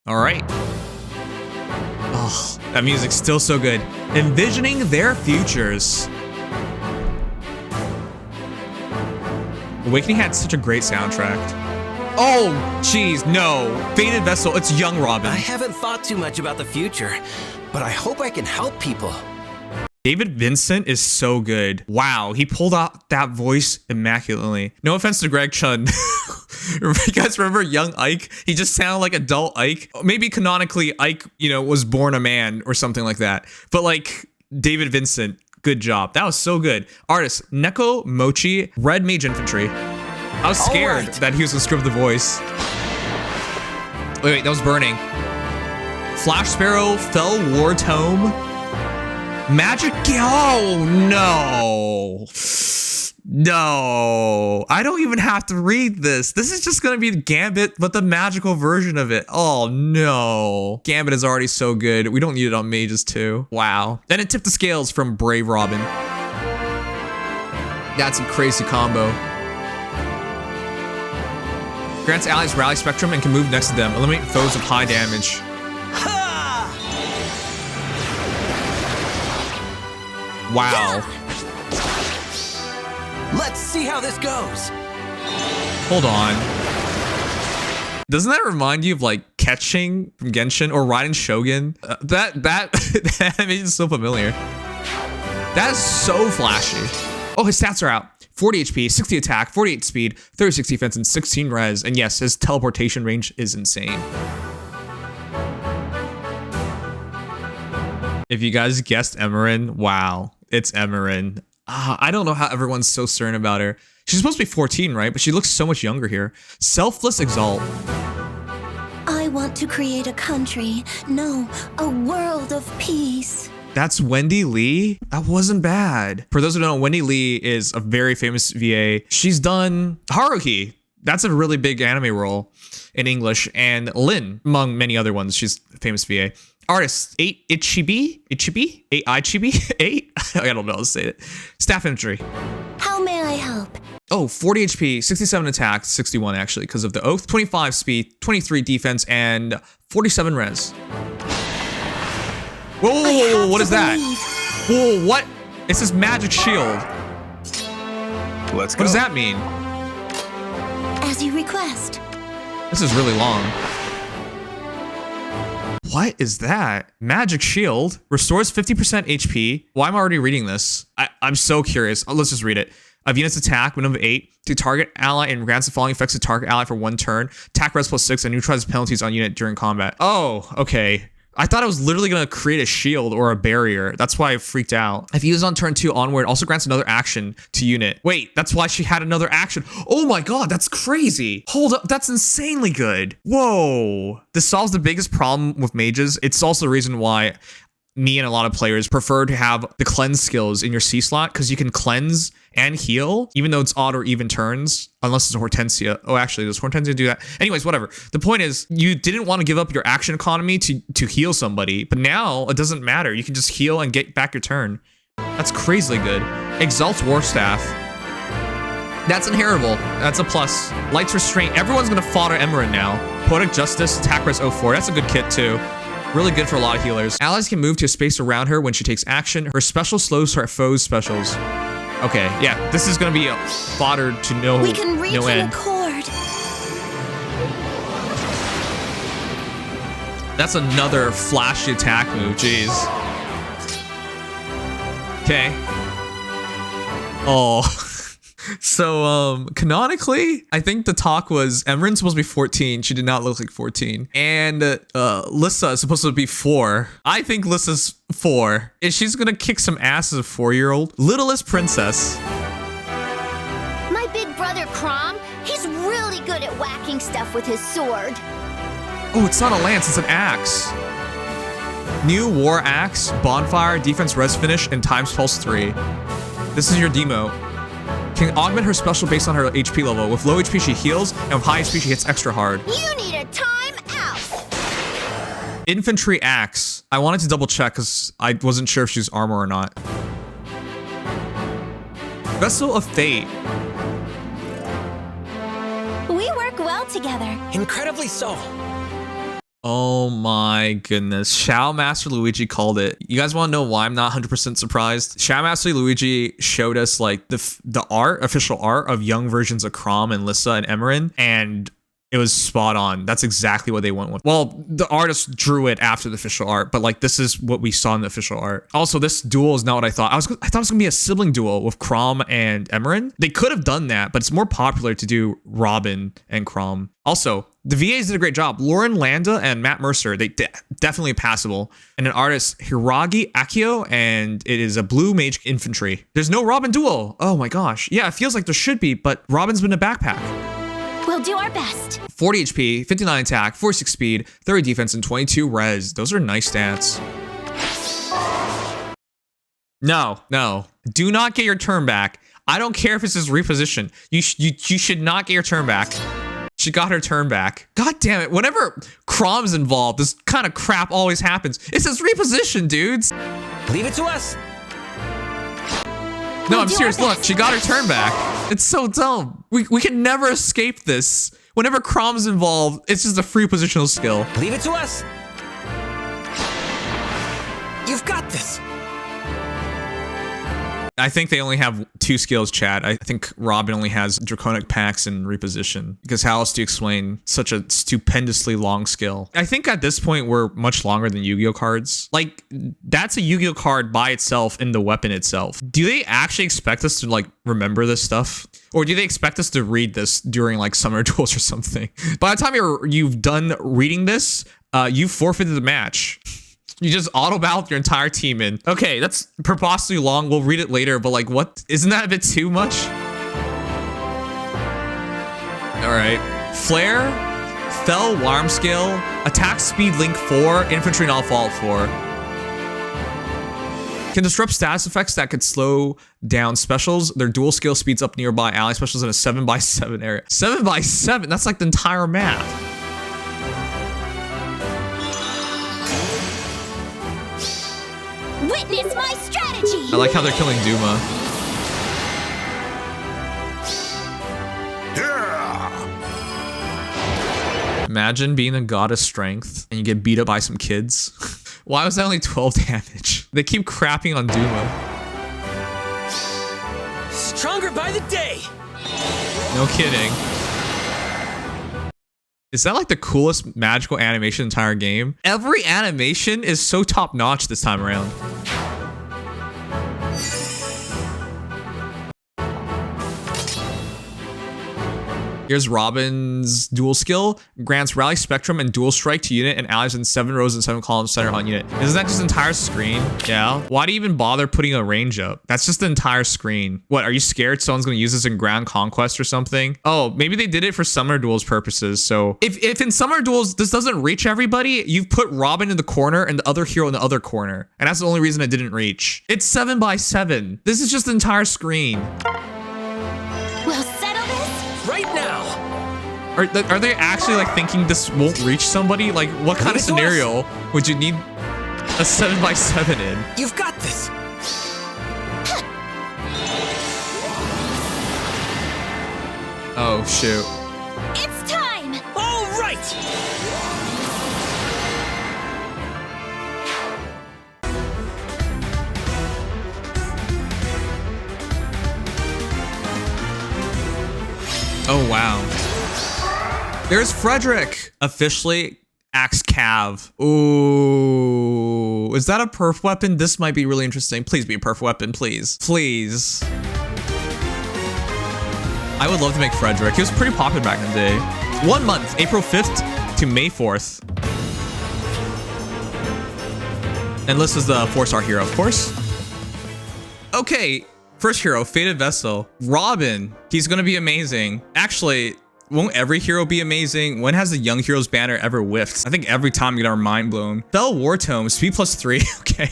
All right. Oh, that music's still so good. Envisioning their futures. Awakening had such a great soundtrack. Oh, jeez, no. Faded Vessel, it's young Robin. I haven't thought too much about the future, but I hope I can help people. David Vincent is so good. Wow, he pulled out that voice immaculately. No offense to Greg Chun. You guys remember young Ike? He just sounded like adult Ike. Maybe canonically Ike, was born a man or something like that. But like David Vincent, good job. That was so good. Artist, Neko Mochi, Red Mage Infantry. I was scared that he was gonna script the voice. Wait, that was burning. Flash Sparrow, Fell War Tome. Magic, oh no. No, I don't even have to read this. This is just gonna be Gambit, but the magical version of it. Oh no. Gambit is already so good. We don't need it on mages too. Wow. Then it tipped the scales from Brave Robin. That's a crazy combo. Grants allies rally spectrum and can move next to them. Eliminate foes with high damage. Wow. Let's see how this goes. Hold on. Doesn't that remind you of like catching from Genshin or riding Shogun? That makes it so familiar. That is so flashy. Oh, his stats are out. 40 HP, 60 attack, 48 speed, 36 defense, and 16 res. And yes, his teleportation range is insane. If you guys guessed Emmeryn, wow, it's Emmeryn. I don't know how everyone's so certain about her. She's supposed to be 14, right? But she looks so much younger here. Selfless Exalt. I want to create a country, no, a world of peace. That's Wendy Lee? That wasn't bad. For those who don't know, Wendy Lee is a very famous VA. She's done Haruhi. That's a really big anime role in English. And Lin, among many other ones. She's a famous VA. Artist, 8 Ichibi? 8 Ichibi? 8? I don't know how to say it. Staff Infantry. How may I help? Oh, 40 HP, 67 attack, 61 actually, because of the oath. 25 speed, 23 defense, and 47 res. Whoa, what is that? Whoa, what? It says magic shield. Let's go. What does that mean? As you request. This is really long. What is that? Magic shield restores 50% HP. Why am I already reading this? I'm so curious. Let's just read it. Of units attack, minimum of 8, to target ally and grants the following effects to target ally for 1 turn. Attack res +6 and neutralizes penalties on unit during combat. Oh, okay. I thought I was literally going to create a shield or a barrier. That's why I freaked out. If used on turn 2 onward, also grants another action to unit. Wait, that's why she had another action. Oh my god, that's crazy. Hold up, that's insanely good. Whoa. This solves the biggest problem with mages. It's also the reason why me and a lot of players prefer to have the cleanse skills in your C slot, because you can cleanse and heal, even though it's odd or even turns, unless it's a Hortensia. Oh, actually, does Hortensia do that? Anyways, whatever. The point is, you didn't want to give up your action economy to heal somebody, but now it doesn't matter. You can just heal and get back your turn. That's crazily good. Exalt's War Staff. That's inheritable. That's a plus. Light's Restraint. Everyone's going to fodder Emmeryn now. Poetic Justice, Attack Res 04. That's a good kit, too. Really good for a lot of healers. Allies can move to a space around her when she takes action. Her special slows her foes' specials. Okay, yeah, this is gonna be a fodder to no end. We can reach an accord. That's another flashy attack move, jeez. Okay. Oh. So, canonically, I think the talk was Emmeryn's supposed to be 14. She did not look like 14. And Lissa is supposed to be 4. I think Lissa's 4. And she's gonna kick some ass as a 4-year-old. Littlest Princess. My big brother Crom, he's really good at whacking stuff with his sword. Oh, it's not a lance, it's an axe. New War Axe, Bonfire, Defense Res Finish, and Times Pulse 3. This is your demo. Can augment her special based on her HP level. With low HP, she heals, and with high HP, she hits extra hard. You need a time out. Infantry Axe. I wanted to double check because I wasn't sure if she was armor or not. Vessel of Fate. We work well together. Incredibly so. Oh my goodness. Shadow Master Luigi called it. You guys want to know why I'm not 100% surprised? Shadow Master Luigi showed us like the official art of young versions of Chrom and Lissa and Emmeryn, and it was spot on. That's exactly what they went with. Well, the artist drew it after the official art, but like this is what we saw in the official art. Also, this duel is not what I thought. I thought it was gonna be a sibling duel with Chrom and Emmeryn. They could have done that, but it's more popular to do Robin and Chrom. Also, the VAs did a great job. Lauren Landa and Matt Mercer, they definitely passable. And an artist, Hiragi Akio, and it is a blue mage infantry. There's no Robin duel. Oh my gosh. Yeah, it feels like there should be, but Robin's been a backpack. We'll do our best. 40 HP, 59 attack, 46 speed, 30 defense, and 22 res. Those are nice stats. No. Do not get your turn back. I don't care if it's just reposition. You should not get your turn back. She got her turn back. God damn it. Whenever Chrom's involved, this kind of crap always happens. It says reposition, dudes. Leave it to us. No, I'm serious. Look, she got her turn back. It's so dumb. We can never escape this. Whenever Chrom's involved, it's just a free positional skill. Leave it to us. You've got this. I think they only have 2 skills, Chad. I think Robin only has Draconic Pacts and Reposition. Because how else do you explain such a stupendously long skill? I think at this point, we're much longer than Yu-Gi-Oh cards. Like, that's a Yu-Gi-Oh card by itself in the weapon itself. Do they actually expect us to, like, remember this stuff? Or do they expect us to read this during, like, summer duels or something? By the time you've done reading this, you forfeited the match. You just auto-battled your entire team in. Okay, that's preposterously long. We'll read it later, but like, what? Isn't that a bit too much? All right. Flare, Fell, Warm Scale, Attack Speed Link 4, Infantry Not Fault 4. Can disrupt status effects that could slow down specials. Their dual skill speeds up nearby ally specials in a 7x7 area. 7x7? That's like the entire map. Witness my strategy! I like how they're killing Duma. Yeah. Imagine being a god of strength and you get beat up by some kids. Why was that only 12 damage? They keep crapping on Duma. Stronger by the day. No kidding. Is that like the coolest magical animation in the entire game? Every animation is so top-notch this time around. Here's Robin's dual skill. Grants Rally Spectrum and Dual Strike to unit and allies in 7 rows and 7 columns center on unit. Isn't that just entire screen? Yeah. Why do you even bother putting a range up? That's just the entire screen. What, are you scared someone's gonna use this in Grand Conquest or something? Oh, maybe they did it for summer duels purposes. So if in summer duels this doesn't reach everybody, you've put Robin in the corner and the other hero in the other corner. And that's the only reason it didn't reach. It's 7x7. This is just the entire screen. We'll settle this right now. Are they actually like thinking this won't reach somebody? Like, what kind of scenario would you need a 7x7 in? You've got this. Oh shoot. It's time! All right. Oh wow. There's Frederick. Officially Axe Cav. Ooh. Is that a perf weapon? This might be really interesting. Please be a perf weapon, please. Please. I would love to make Frederick. He was pretty popular back in the day. 1 month, April 5th to May 4th. And Lissa is the 4-star hero, of course. Okay, first hero, Fated Vessel. Robin, he's gonna be amazing. Actually, won't every hero be amazing? When has the Young Heroes banner ever whiffed? I think every time we get our mind blown. Fell War Tome, speed +3, okay.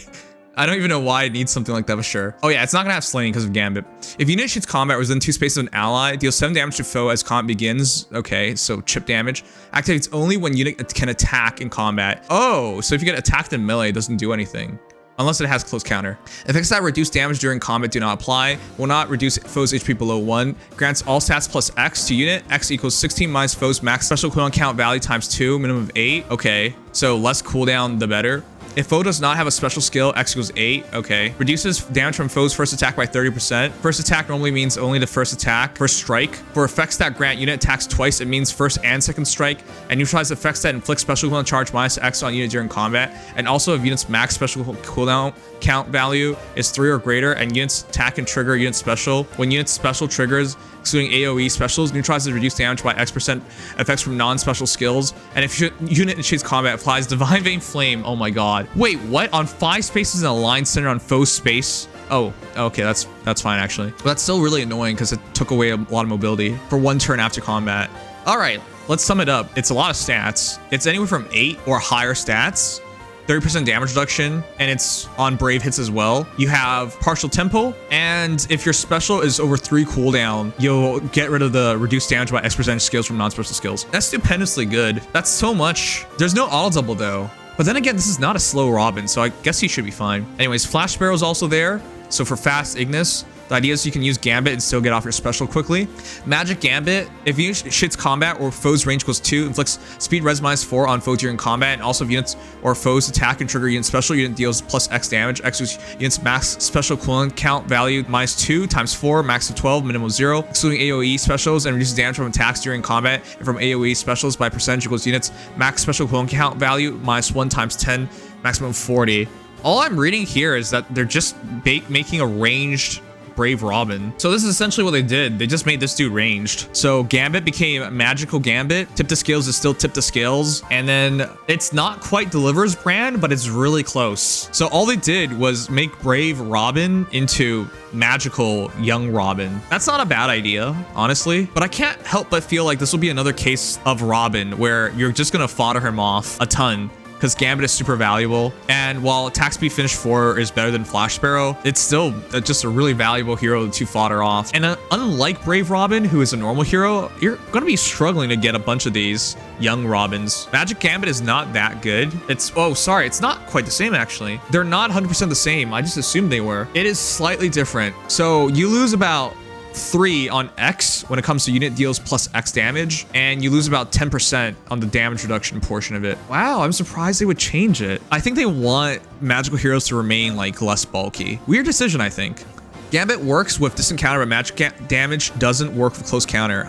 I don't even know why it needs something like that for sure. Oh yeah, it's not gonna have slaying because of Gambit. If unit shoots combat within 2 spaces of an ally, deals 7 damage to foe as combat begins. Okay, so chip damage. Activates only when unit can attack in combat. Oh, so if you get attacked in melee, it doesn't do anything. unless it has close counter. Effects that reduce damage during combat do not apply. Will not reduce foes HP below 1. Grants all stats plus X to unit. X equals 16 minus foes max special cooldown count value times 2, minimum of 8. Okay, so less cooldown the better. If foe does not have a special skill, X equals 8. Okay. Reduces damage from foe's first attack by 30%. First attack normally means only the first attack. First strike. For effects that grant unit attacks twice, it means first and second strike. And neutralize effects that inflict special cooldown charge minus X on unit during combat. And also if unit's max special cooldown count value is 3 or greater, and unit's attack and trigger unit special. When unit's special triggers, excluding AoE specials, neutralizes reduced damage by X% effects from non-special skills. And if unit initiates combat, applies Divine Vein Flame. Oh my god. Wait, what? On 5 spaces in a line centered on foe's space? Oh, okay, that's fine actually. But that's still really annoying because it took away a lot of mobility for 1 turn after combat. All right, let's sum it up. It's a lot of stats. It's anywhere from 8 or higher stats. 30% damage reduction, and it's on brave hits as well. You have partial tempo, and if your special is over 3 cooldown, you'll get rid of the reduced damage by X% skills from non-special skills. That's stupendously good. That's so much. There's no auto double though. But then again, this is not a slow Robin, so I guess he should be fine. Anyways, Flash Sparrow's also there. So for fast Ignis, the idea is you can use Gambit and still get off your special quickly. Magic Gambit, if you shits combat or foe's range equals 2, inflicts speed res minus 4 on foe during combat, and also if units or foes attack and trigger unit special, unit deals plus X damage. X is unit's max special cooldown count value minus 2 times 4, max of 12, minimum of 0, excluding AoE specials, and reduces damage from attacks during combat and from AoE specials by percentage equals units max special cooldown count value minus 1 times 10, maximum 40. All I'm reading here is that they're just making a ranged Brave Robin. So this is essentially what they did. They just made this dude ranged. So Gambit became Magical Gambit. Tip to Scales is still Tip to Scales. And then it's not quite Deliver's brand, but it's really close. So all they did was make Brave Robin into Magical Young Robin. That's not a bad idea, honestly. But I can't help but feel like this will be another case of Robin where you're just gonna fodder him off a ton, because Gambit is super valuable. And while attack speed finish 4 is better than Flash Sparrow, it's still just a really valuable hero to fodder off. And unlike Brave Robin, who is a normal hero, you're gonna be struggling to get a bunch of these young Robins. Magic Gambit is not that good. It's not quite the same actually. They're not 100% the same. I just assumed they were. It is slightly different. So you lose about 3 on X when it comes to unit deals plus X damage, and you lose about 10% on the damage reduction portion of it. Wow, I'm surprised they would change it. I think they want magical heroes to remain like less bulky. Weird decision, I think. Gambit works with distant counter, but magic damage doesn't work with close counter.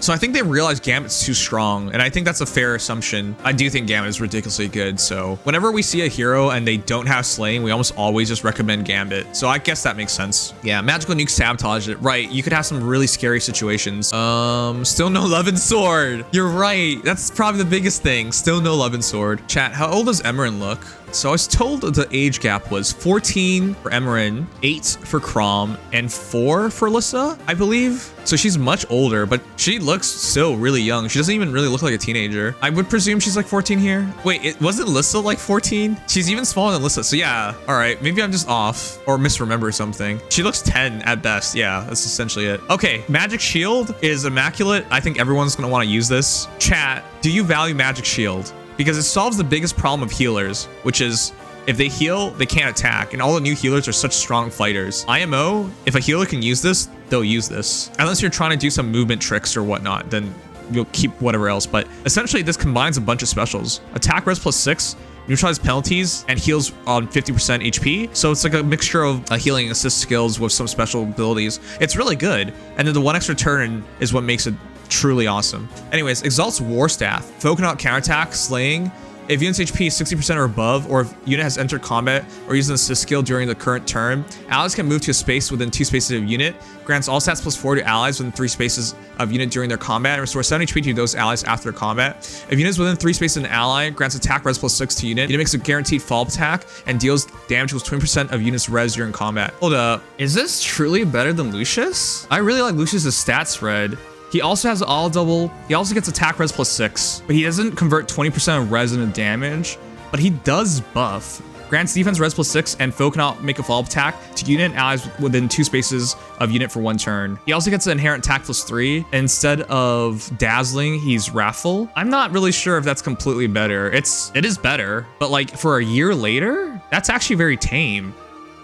So I think they realized Gambit's too strong, and I think that's a fair assumption. I do think Gambit is ridiculously good, so whenever we see a hero and they don't have slaying, we almost always just recommend Gambit. So I guess that makes sense. Yeah, magical nuke sabotage it. Right, you could have some really scary situations. Still no love and sword. You're right. That's probably the biggest thing. Still no love and sword. Chat, how old does Emmeryn look? So I was told the age gap was 14 for Emmeryn, 8 for Chrom, and 4 for Lissa, I believe. So she's much older, but she looks still really young. She doesn't even really look like a teenager. I would presume she's like 14 here. Wait, it wasn't Lissa like 14? She's even smaller than Lissa. So yeah, all right, maybe I'm just off or misremember something. She looks 10 at best. Yeah, that's essentially it. Okay, Magic Shield is immaculate. I think everyone's gonna want to use this. Chat, do you value Magic Shield? Because it solves the biggest problem of healers, which is if they heal, they can't attack, and all the new healers are such strong fighters. IMO, if a healer can use this, they'll use this. Unless you're trying to do some movement tricks or whatnot, then you'll keep whatever else. But essentially, this combines a bunch of specials. Attack res plus 6, neutralize penalties, and heals on 50% HP. So it's like a mixture of healing assist skills with some special abilities. It's really good. And then the 1 extra turn is what makes it truly awesome. Anyways, Exalt's War Staff. Foe cannot counterattack, slaying. If unit's HP is 60% or above, or if unit has entered combat or used an assist skill during the current turn, allies can move to a space within 2 spaces of unit, grants all stats plus 4 to allies within 3 spaces of unit during their combat, and restores 7 HP to those allies after their combat. If unit is within 3 spaces of an ally, grants attack res plus 6 to unit. Unit makes a guaranteed follow-up attack and deals damage equals 20% of unit's res during combat. Hold up, is this truly better than Lucius? I really like Lucius's stat spread. He also has all double. He also gets attack res plus 6, but he doesn't convert 20% of res into damage, but he does buff. Grants defense res plus 6, and foe cannot make a follow-up attack to unit and allies within 2 spaces of unit for 1 turn. He also gets an inherent attack plus 3. Instead of dazzling, he's wrathful. I'm not really sure if that's completely better. It is better, but like for a year later, That's actually very tame.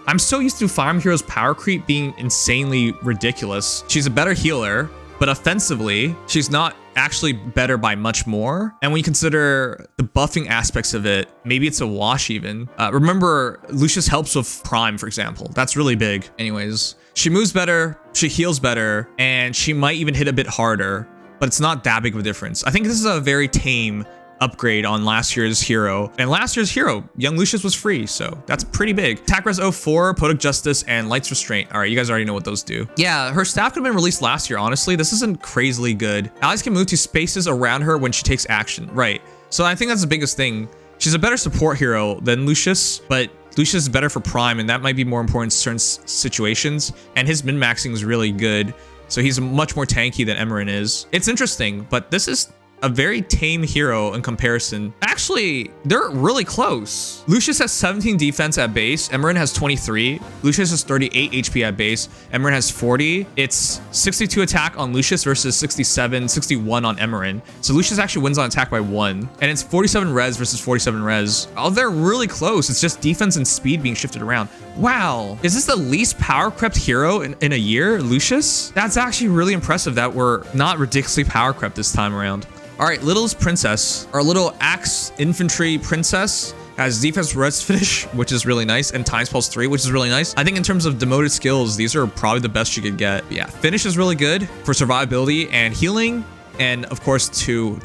I'm so used to Fire Emblem Heroes power creep being insanely ridiculous. She's a better healer, but offensively, she's not actually better by much more. And when you consider the buffing aspects of it, maybe it's a wash even. Remember, Lucius helps with Prime, for example. That's really big. Anyways, she moves better, she heals better, and she might even hit a bit harder, but it's not that big of a difference. I think this is a very tame upgrade on last year's hero. And last year's hero, young Lucius, was free, so that's pretty big. Attack Res 04, Poetic Justice, and Lights Restraint. All right, you guys already know what those do. Yeah, her staff could have been released last year, honestly. This isn't crazily good. Allies can move to spaces around her when she takes action. Right, so I think that's the biggest thing. She's a better support hero than Lucius, but Lucius is better for Prime, and that might be more important in certain situations. And his min-maxing is really good, so he's much more tanky than Emmeryn is. It's interesting, but this is a very tame hero in comparison. Actually, they're really close. Lucius has 17 defense at base. Emmeryn has 23. Lucius has 38 HP at base. Emmeryn has 40. It's 62 attack on Lucius versus 67, 61 on Emmeryn. So Lucius actually wins on attack by 1. And it's 47 res versus 47 res. Oh, they're really close. It's just defense and speed being shifted around. Wow. Is this the least power crept hero in a year, Lucius? That's actually really impressive that we're not ridiculously power crept this time around. All right, Littlest Princess, our little Axe Infantry Princess, has defense res finish, which is really nice, and times pulse 3, which is really nice. I think in terms of demoted skills, these are probably the best you could get. But yeah, finish is really good for survivability and healing, and of course to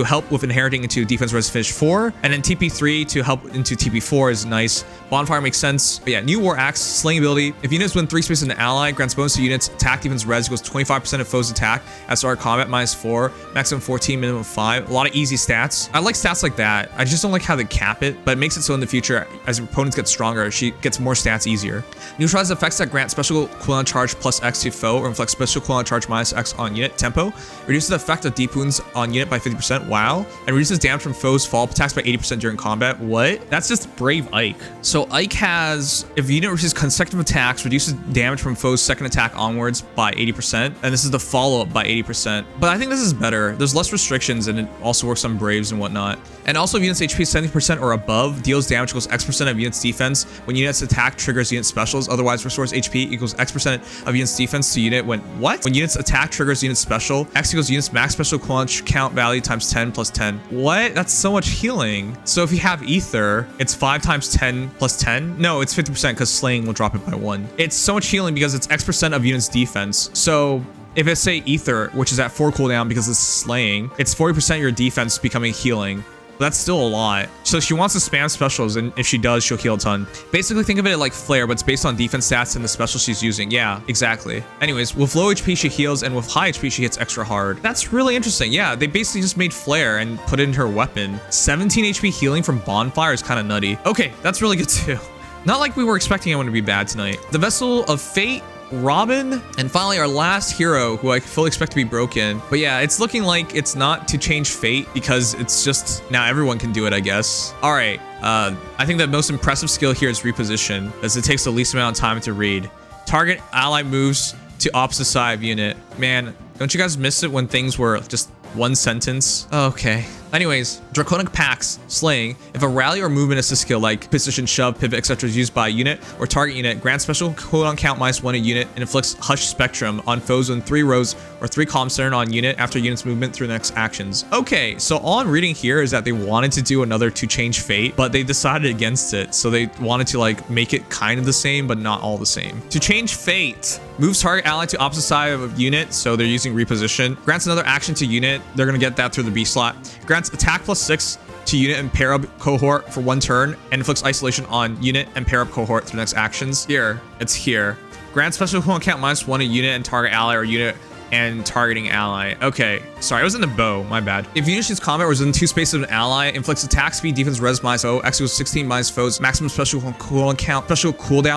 help with inheriting into defense res finish 4, and then TP3 to help into TP4 is nice. Bonfire makes sense. But yeah, new War Axe, slaying ability. If units win 3 spaces in an ally, grants bonus to units attack defense res equals 25% of foes attack at start of combat -4, maximum 14, minimum 5. A lot of easy stats. I like stats like that. I just don't like how they cap it, but it makes it so in the future, as opponents get stronger, she gets more stats easier. Neutralize effects that grant special cooldown charge plus X to foe or inflict special cooldown charge -X on unit. Tempo. Reduces the effect of deep wounds on unit by 50%. Wow. And reduces damage from foes' fall attacks by 80% during combat. What? That's just Brave Ike. So Ike has, if the unit receives consecutive attacks, reduces damage from foes' second attack onwards by 80%. And this is the follow-up by 80%. But I think this is better. There's less restrictions and it also works on Braves and whatnot. And also if units HP is 70% or above, deals damage equals X% of unit's defense. When units attack, triggers unit specials. Otherwise, restores HP equals X% of unit's defense to unit when what? When units attack, triggers unit special. X equals unit's max special cooldown count value times 10 plus 10. What? That's so much healing. So if you have Ether, it's 5 times 10 plus 10. No, it's 50% because slaying will drop it by 1. It's so much healing because it's X% of unit's defense. So if it's say Ether, which is at 4 cooldown because it's slaying, it's 40% of your defense becoming healing. That's still a lot. So she wants to spam specials, and if she does, she'll heal a ton. Basically, think of it like Flare, but it's based on defense stats and the special she's using. Yeah, exactly. Anyways, with low HP, she heals, and with high HP, she hits extra hard. That's really interesting. Yeah, they basically just made Flare and put it in her weapon. 17 HP healing from Bonfire is kind of nutty. Okay, that's really good too. Not like we were expecting anyone to be bad tonight. The Vessel of Fate, Robin, and finally our last hero who I fully expect to be broken. But yeah, it's looking like it's not to change fate because it's just now everyone can do it, I guess. All right, I think the most impressive skill here is reposition, as it takes the least amount of time to read. Target ally moves to opposite side of unit. Man, don't you guys miss it when things were just one sentence? Okay. Anyways, Draconic Pax, slaying. If a rally or movement assist skill like position, shove, pivot, etc. is used by a unit or target unit, grants special cooldown count -1 a unit and inflicts Hush Spectrum on foes in 3 rows or 3 columns centered on unit after unit's movement through the next actions. Okay, so all I'm reading here is that they wanted to do another to change fate, but they decided against it. So they wanted to like make it kind of the same, but not all the same. To change fate, moves target ally to opposite side of unit, so they're using reposition. Grants another action to unit, they're gonna get that through the B slot. Grants attack +6 to unit and pair up cohort for 1 turn, and inflicts isolation on unit and pair up cohort through next actions. Here, it's here. Grants special cooldown count -1 a unit and target ally or unit and targeting ally. Okay, sorry, I was in the bow, my bad. If unit shoots combat or is within 2 spaces of an ally, inflicts attack speed, defense res -0, X equals 16 minus foes, maximum special cooldown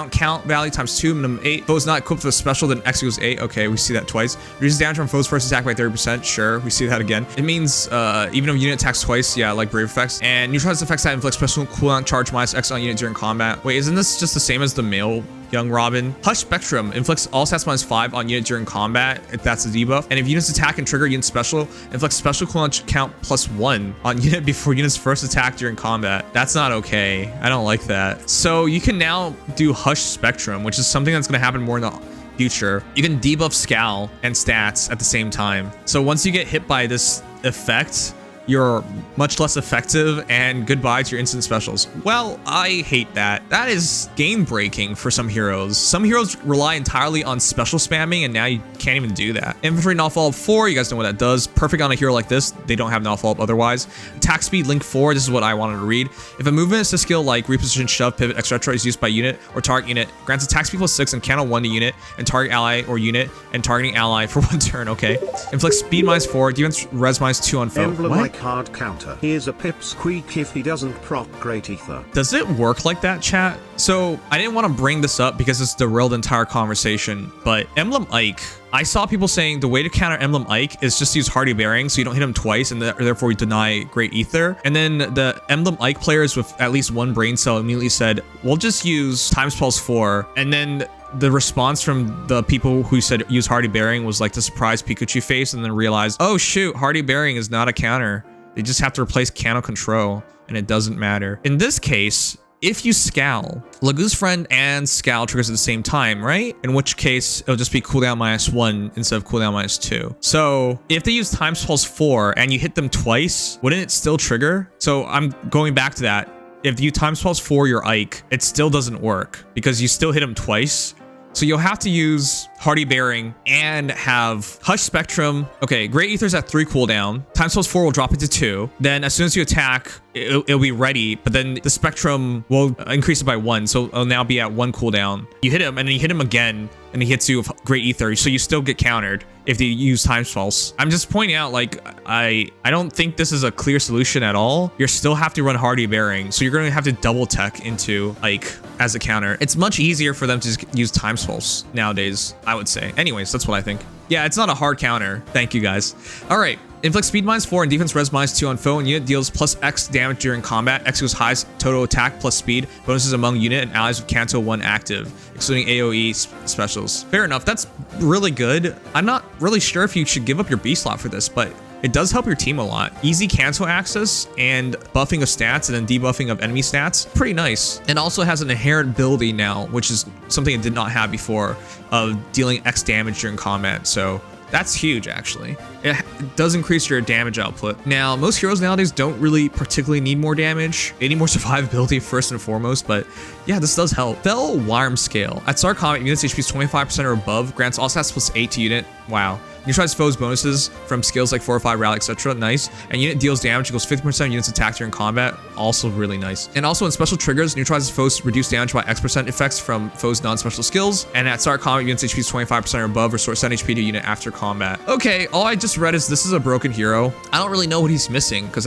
count value times 2, minimum 8. Foes not equipped with a special, then X equals 8. Okay, we see that twice. Reduces damage from foes first attack by 30%. Sure, we see that again. It means even if unit attacks twice, yeah, like Brave effects. And neutralize effects that inflict special cooldown charge -X on unit during combat. Wait, isn't this just the same as the male young Robin. Hush Spectrum inflicts all stats -5 on unit during combat, if that's a debuff. And if units attack and trigger unit special, inflicts special cooldown count +1 on unit before unit's first attack during combat. That's not okay. I don't like that. So you can now do Hush Spectrum, which is something that's going to happen more in the future. You can debuff Scowl and stats at the same time. So once you get hit by this effect, you're much less effective and goodbye to your instant specials. Well, I hate that. That is game breaking for some heroes. Some heroes rely entirely on special spamming and now you can't even do that. Infantry null follow-up 4, you guys know what that does. Perfect on a hero like this. They don't have null follow-up otherwise. Attack speed link 4, this is what I wanted to read. If a movement assist skill like reposition, shove, pivot, etc. is used by unit or target unit, grants attack speed +6 and counter 1 to unit and target ally or unit and targeting ally for 1 turn, okay. Inflicts speed -4, defense res -2 on foe. Emblem What? like hard counter. Here's a pipsqueak if he doesn't proc Great Ether. Does it work like that, chat? So I didn't want to bring this up because it's derailed the entire conversation, but Emblem Ike, I saw people saying the way to counter Emblem Ike is just use Hardy Bearing so you don't hit him twice and therefore we deny Great Ether. And then the Emblem Ike players with at least one brain cell immediately said, we'll just use Times Pulse 4. And then the response from the people who said use Hardy Bearing was like the surprise Pikachu face and then realized, oh shoot, Hardy Bearing is not a counter. They just have to replace Cano Control and it doesn't matter. In this case, if you Scowl, Lagoo's Friend and Scowl triggers at the same time, right? In which case, it'll just be cooldown -1 instead of cooldown -2. So if they use Times Pulse 4 and you hit them twice, wouldn't it still trigger? So I'm going back to that. If you Times Pulse 4 your Ike, it still doesn't work because you still hit him twice. So you'll have to use Hardy Bearing and have Hush Spectrum. Okay, Great Ether's at 3 cooldown. Times Pulse 4 will drop it to 2. Then as soon as you attack, it'll be ready, but then the Spectrum will increase it by 1. So it'll now be at 1 cooldown. You hit him and then you hit him again and he hits you with Great Ether. So you still get countered if they use Times Pulse. I'm just pointing out, like, I don't think this is a clear solution at all. You still have to run Hardy Bearing. So you're going to have to double tech into Ike as a counter. It's much easier for them to just use Times Pulse nowadays, I would say. Anyways, that's what I think. Yeah, it's not a hard counter. Thank you, guys. All right. Inflicts speed -4 and defense res -2 on foe, and unit deals +X damage during combat. X equals highest total attack plus speed. Bonuses among unit and allies with Canto 1 active, excluding AoE specials. Fair enough. That's really good. I'm not really sure if you should give up your B slot for this, but it does help your team a lot. Easy cancel access and buffing of stats and then debuffing of enemy stats. Pretty nice. And also has an inherent ability now, which is something it did not have before, of dealing X damage during combat. So that's huge, actually. It does increase your damage output. Now, most heroes nowadays don't really particularly need more damage. They need more survivability first and foremost, but yeah, this does help. Fell Worm Scale. At start combat, unit's HP is 25% or above, grants all stats +8 to unit. Wow. Neutralize foes bonuses from skills like Fortify, Rally, etc. Nice. And unit deals damage equals 50% of units attacked during combat. Also really nice. And also in special triggers, neutralizes foes reduce damage by X% effects from foes' non-special skills. And at start combat, unit's HP is 25% or above, restore 7 HP to unit after combat. Okay, all I just read is this is a broken hero. I don't really know what he's missing because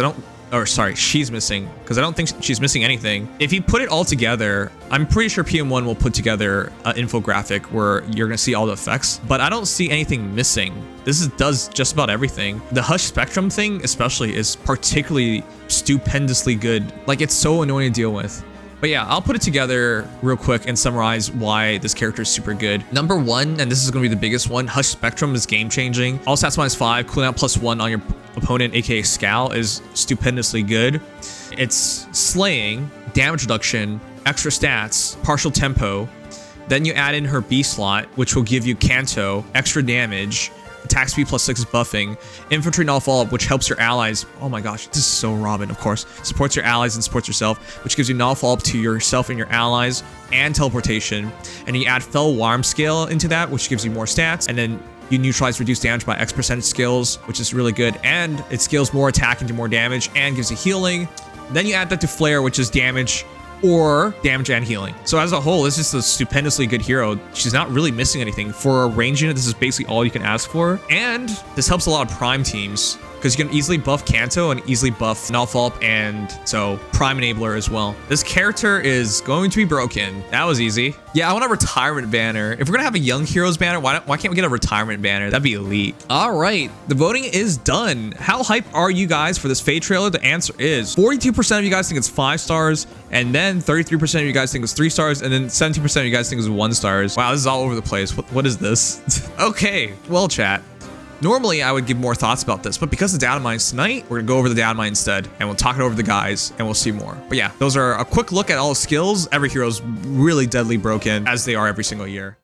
she's missing, because I don't think she's missing anything. If you put it all together, I'm pretty sure PM1 will put together an infographic where you're going to see all the effects, but I don't see anything missing. Does just about everything. The Hush Spectrum thing especially is particularly stupendously good. Like, it's so annoying to deal with. But yeah, I'll put it together real quick and summarize why this character is super good. Number 1, and this is going to be the biggest one, Hush Spectrum is game-changing. All stats -5, cooldown +1 on your opponent, aka Scowl, is stupendously good. It's slaying, damage reduction, extra stats, partial tempo. Then you add in her B slot, which will give you Canto, extra damage, attack speed +6 buffing, infantry null follow-up, which helps your allies. Oh my gosh, this is so Robin, of course. Supports your allies and supports yourself, which gives you null follow-up to yourself and your allies, and teleportation. And you add Fell Worm Scale into that, which gives you more stats, and then you neutralize reduced damage by X% skills, which is really good, and it scales more attack into more damage and gives you healing. Then you add that to Flare, which is damage or damage and healing. So as a whole, this is a stupendously good hero. She's not really missing anything. For a range unit, this is basically all you can ask for. And this helps a lot of prime teams, because you can easily buff Canto and easily buff null follow-up, and so prime enabler as well. This character is going to be broken. That was easy. Yeah, I want a retirement banner. If we're gonna have a young heroes banner, why can't we get a retirement banner? That'd be elite. All right, the voting is done. How hyped are you guys for this Feh trailer? The answer is 42% of you guys think it's 5 stars, and then 10, 33% of you guys think it was 3 stars, and then 17% of you guys think it was 1 stars. Wow, this is all over the place. What is this? Okay, well, chat. Normally, I would give more thoughts about this, but because the data mine's tonight, we're gonna go over the data mine instead, and we'll talk it over with the guys, and we'll see more. But yeah, those are a quick look at all the skills. Every hero's really deadly broken, as they are every single year.